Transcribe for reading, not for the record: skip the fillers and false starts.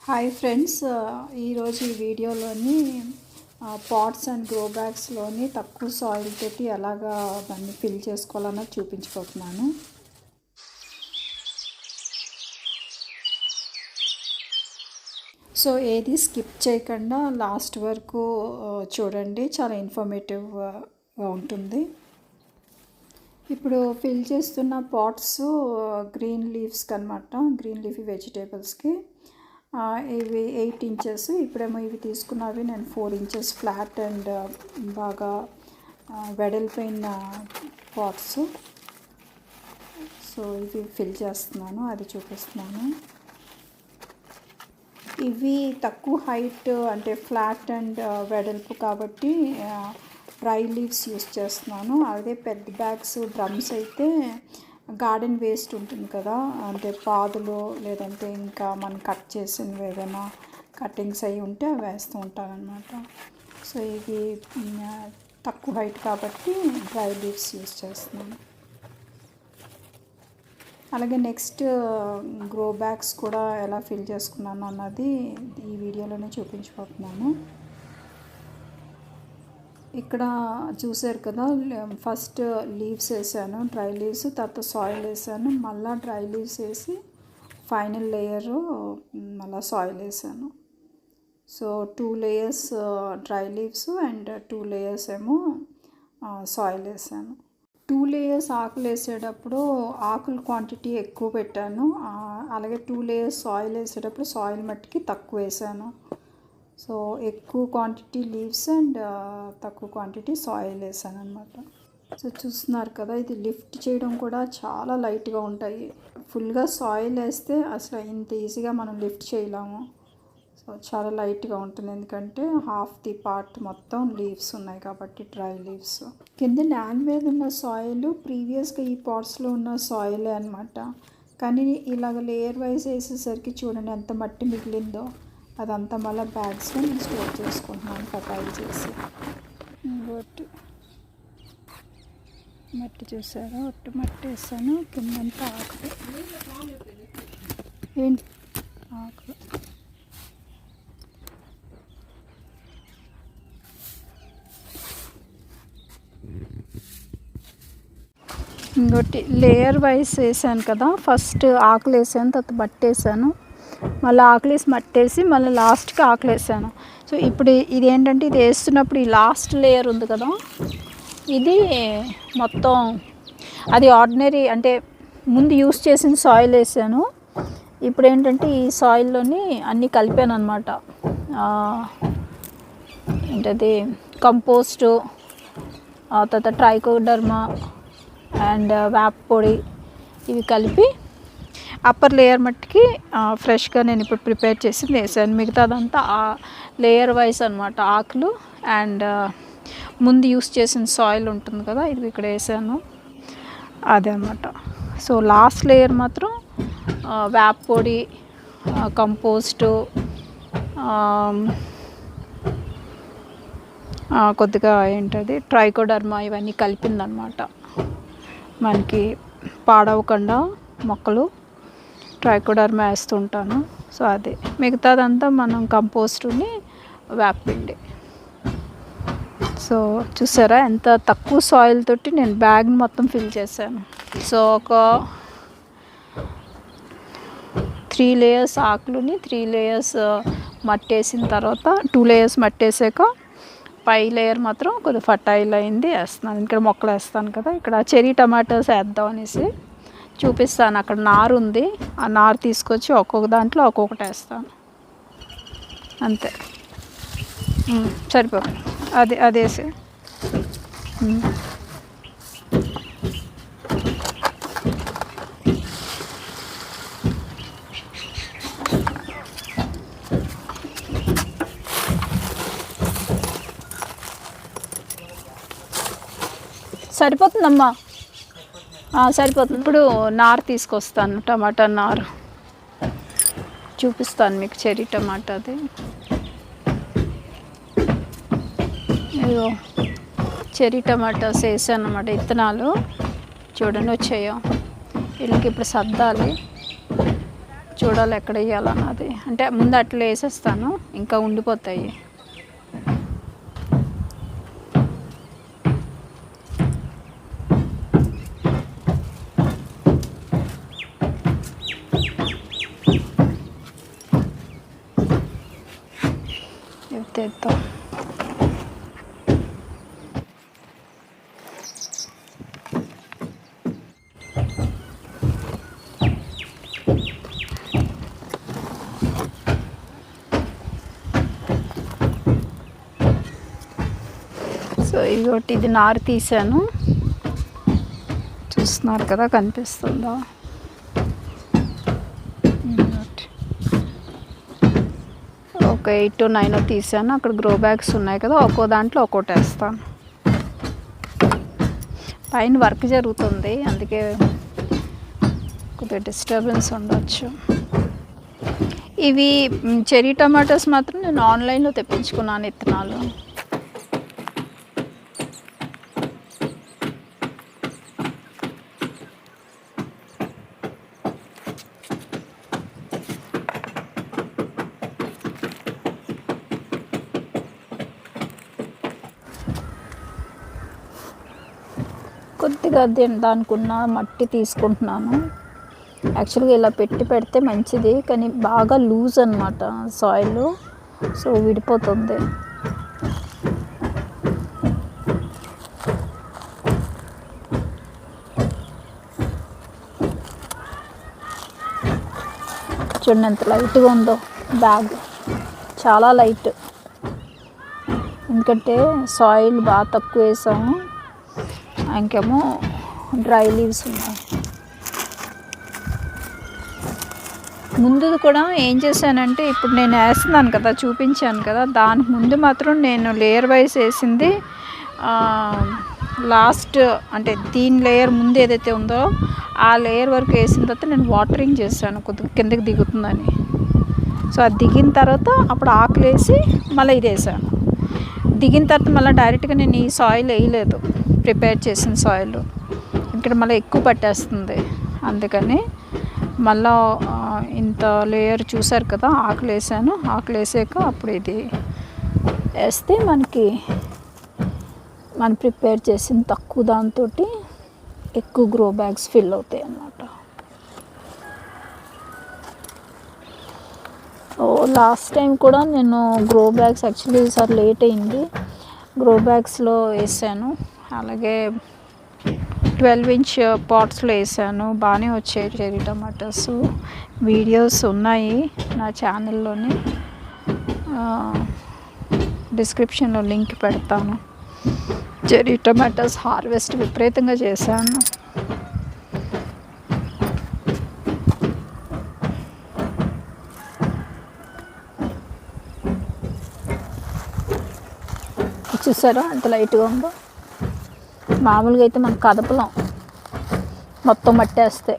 Hi friends, ఈరోజు ఈ వీడియోలోని పాట్స్ అండ్ గ్రో బ్యాగ్స్లోని తక్కువ సాయిల్ తోటి ఎలాగా దాన్ని ఫిల్ చేసుకోవాలన్నది చూపించబోతున్నాను. సో ఏది స్కిప్ చేయకుండా లాస్ట్ వరకు చూడండి, చాలా ఇన్ఫర్మేటివ్గా ఉంటుంది. ఇప్పుడు ఫిల్ చేస్తున్న పాట్స్ గ్రీన్ లీవ్స్కి అనమాట, గ్రీన్ లీఫీ వెజిటేబుల్స్కి. ఇవి 8 ఇంచెస్. ఇప్పుడేమో ఇవి తీసుకున్నవి నేను 4 ఇంచెస్ ఫ్లాట్ అండ్ బాగా వెడల్పోయిన పాట్స్. సో ఇవి ఫిల్ చేస్తున్నాను, అది చూపిస్తున్నాను. ఇవి తక్కువ హైట్ అంటే ఫ్లాట్ అండ్ వెడల్పు కాబట్టి డ్రై లీవ్స్ యూస్ చేస్తున్నాను. అదే పెద్ద బ్యాగ్స్ డ్రమ్స్ అయితే గార్డెన్ వేస్ట్ ఉంటుంది కదా, అంటే పాదులు లేదంటే ఇంకా మనం కట్ చేసినవి ఏదైనా కటింగ్స్ అవి ఉంటే అవి వేస్తూ ఉంటానన్నమాట. సో ఇది తక్కువ హైట్ కాబట్టి డ్రై లీవ్స్ యూస్ చేస్తున్నాను. అలాగే నెక్స్ట్ గ్రో బ్యాగ్స్ కూడా ఎలా ఫిల్ చేసుకున్నాను అన్నది ఈ వీడియోలోనే చూపించబోతున్నాను. ఇక్కడ చూసారు కదా, ఫస్ట్ లీవ్స్ వేసాను, డ్రై లీవ్స్, తర్వాత సాయిల్ వేసాను, మళ్ళీ డ్రై లీవ్స్ వేసి ఫైనల్ లేయరు మళ్ళీ సాయిల్ వేసాను. So 2 layers dry leaves and 2 layers ఏమో సాయిల్ వేసాను. 2 లేయర్స్ ఆకులు వేసేటప్పుడు ఆకుల క్వాంటిటీ ఎక్కువ పెట్టాను. అలాగే 2 లేయర్స్ సాయిల్ వేసేటప్పుడు సాయిల్ మట్టికి తక్కువ వేసాను. సో ఎక్కువ క్వాంటిటీ లీవ్స్ అండ్ తక్కువ క్వాంటిటీ సాయిల్ వేసాను అనమాట. సో చూస్తున్నారు కదా, ఇది లిఫ్ట్ చేయడం కూడా చాలా లైట్గా ఉంటాయి. ఫుల్గా సాయిల్ వేస్తే అసలు ఇంత ఈజీగా మనం లిఫ్ట్ చేయలేము. సో చాలా లైట్గా ఉంటుంది, ఎందుకంటే హాఫ్ ది పార్ట్ మొత్తం లీవ్స్ ఉన్నాయి కాబట్టి డ్రై లీవ్స్. కింద ల్యాండ్ మీద ఉన్న సాయిల్ ప్రీవియస్గా ఈ పాట్స్లో ఉన్న సాయిలే అనమాట. కానీ ఇలాగ లేయర్ వైజ్ వేసేసరికి చూడండి ఎంత మట్టి మిగిలిందో. అదంతా మళ్ళీ బ్యాగ్స్లో నేను స్టోర్ చేసుకుంటున్నాను కటాయి చేసి. ఇంకోటి మట్టి చూసారా, ఒట్టి మట్టి వేసాను, కిందంతా ఆకులు. ఏంటి ఆకులు? ఇంకోటి లేయర్ వైజ్ వేసాను కదా, ఫస్ట్ ఆకులు వేసాను, తర్వాత మట్టి వేసాను, మళ్ళీ ఆకులేసి మట్టేసి మళ్ళీ లాస్ట్కి ఆకులు వేసాను. సో ఇప్పుడు ఇది ఏంటంటే, ఇది వేస్తున్నప్పుడు ఈ లాస్ట్ లేయర్ ఉంది కదా, ఇది మొత్తం అది ఆర్డినరీ అంటే ముందు యూస్ చేసిన సాయిల్ వేసాను. ఇప్పుడు ఏంటంటే ఈ సాయిల్లోని అన్నీ కలిపాను అనమాట. ఏంటది కంపోస్టు, తర్వాత ట్రైకోడర్మా అండ్ వేప పొడి, ఇవి కలిపి అప్పర్ లేయర్ మట్టికి ఫ్రెష్గా నేను ఇప్పుడు ప్రిపేర్ చేసి వేసాను. మిగతాదంతా లేయర్ వైజ్ అనమాట. ఆకులు అండ్ ముందు యూస్ చేసిన సాయిల్ ఉంటుంది కదా, ఇది ఇక్కడ వేసాను, అదే అనమాట. సో లాస్ట్ లేయర్ మాత్రం వేప పొడి, కంపోస్టు, కొద్దిగా ఏంటది ట్రైకోడర్మా, ఇవన్నీ కలిపిందనమాట. మనకి పాడవకుండా మొక్కలు ట్రైకోడర్మా వేస్తుంటాను. సో అదే మిగతాదంతా మనం కంపోస్టుని వేపపిండి. సో చూసారా ఎంత తక్కువ సాయిల్ తోటి నేను బ్యాగ్ని మొత్తం ఫిల్ చేశాను. సో ఒక 3 లేయర్స్ ఆకులని 3 లేయర్స్ మట్టేసిన తర్వాత 2 లేయర్స్ మట్టేసాక పై లేయర్ మాత్రం కొద్దిగా ఫర్టైల్ అయింది వేస్తున్నాను. ఇక్కడ మొక్కలు వేస్తాను కదా, ఇక్కడ చెరీ టమాటోస్ వేద్దాం అనేసి చూపిస్తాను. అక్కడ నారు ఉంది, ఆ నారు తీసుకొచ్చి ఒక్కొక్క దాంట్లో ఒక్కొక్కటి వేస్తాను అంతే. సరిపోతుంది, అది అదేసి. సరిపోతుందమ్మా, సరిపోతుంది. ఇప్పుడు నారు తీసుకొస్తాను, టమాటా నారు చూపిస్తాను మీకు, చెరీ టమాటాది. ఇదిగో చెరీ టమాటాస్ వేసాను అన్నమాట, విత్తనాలు చూడండి వచ్చాయో. వీళ్ళకి ఇప్పుడు సర్దాలి. చూడాలి ఎక్కడ వేయాలన్నది. అంటే ముందు అట్లా వేసేస్తాను, ఇంకా ఉండిపోతాయి. ఎత్తేద్దాం. సో ఇది నారు తీసాను, చూస్తున్నారు కదా, కనిపిస్తుందా? ఒక 8 to 9 తీసాను. అక్కడ గ్రో బ్యాగ్స్ ఉన్నాయి కదా, ఒక్కో దాంట్లో ఒక్కోటి వేస్తాను. పైన వర్క్ జరుగుతుంది, అందుకే కొద్దిగా డిస్టర్బెన్స్ ఉండొచ్చు. ఇవి చెర్రీ టమాటోస్ మాత్రం నేను ఆన్లైన్లో తెప్పించుకున్నాను విత్తనాలు. కొద్దిగా దానికి ఉన్న మట్టి తీసుకుంటున్నాను. యాక్చువల్గా ఇలా పెడితే మంచిది, కానీ బాగా లూజ్ అనమాట సాయిల్, సో విడిపోతుంది. చూడండి ఎంత లైట్గా ఉందో బ్యాగ్, చాలా లైట్. ఎందుకంటే సాయిల్ బాగా తక్కువ వేసాము, ఇంకేమో డ్రై లీవ్స్ ఉన్నాయి. ముందుది కూడా ఏం చేశానంటే, ఇప్పుడు నేను వేస్తున్నాను కదా, చూపించాను కదా, దానికి ముందు మాత్రం నేను లేయర్ వైజ్ వేసింది. లాస్ట్ అంటే దీని లేయర్ ముందు ఏదైతే ఉందో ఆ లేయర్ వరకు వేసిన తర్వాత నేను వాటరింగ్ చేశాను, కొద్దిగా కిందకి దిగుతుందని. సో అది దిగిన తర్వాత అప్పుడు ఆకులు వేసి మళ్ళీ ఇది వేసాను. దిగిన తర్వాత మళ్ళీ డైరెక్ట్గా నేను ఈ సాయిల్ వేయలేదు, ప్రిపేర్ చేసిన సాయిల్, ఇక్కడ మళ్ళీ ఎక్కువ పట్టేస్తుంది. అందుకని మళ్ళా ఇంత లేయర్ చూసారు కదా, ఆకులు వేసాను. ఆకులు వేసాక అప్పుడు ఇది వేస్తే మనకి మనం ప్రిపేర్ చేసిన తక్కువ దాంతో ఎక్కువ గ్రో బ్యాగ్స్ ఫిల్ అవుతాయి అన్నమాట. లాస్ట్ టైం కూడా నేను గ్రో బ్యాగ్స్ యాక్చువల్లీ ఈసారి లేట్ అయింది, గ్రో బ్యాగ్స్లో వేసాను. అలాగే 12-inch పాట్స్లో వేసాను, బాగానే వచ్చాయి చెర్రీ టమాటోస్. వీడియోస్ ఉన్నాయి నా ఛానల్లోని, డిస్క్రిప్షన్లో లింక్ పెడతాను. చెర్రీ టమాటోస్ హార్వెస్ట్ విపరీతంగా చేశాను. చూసారా ఎంత లైట్గా ఉందో. మామూలుగా అయితే మనం కదపలం, మొత్తం మట్టేస్తే.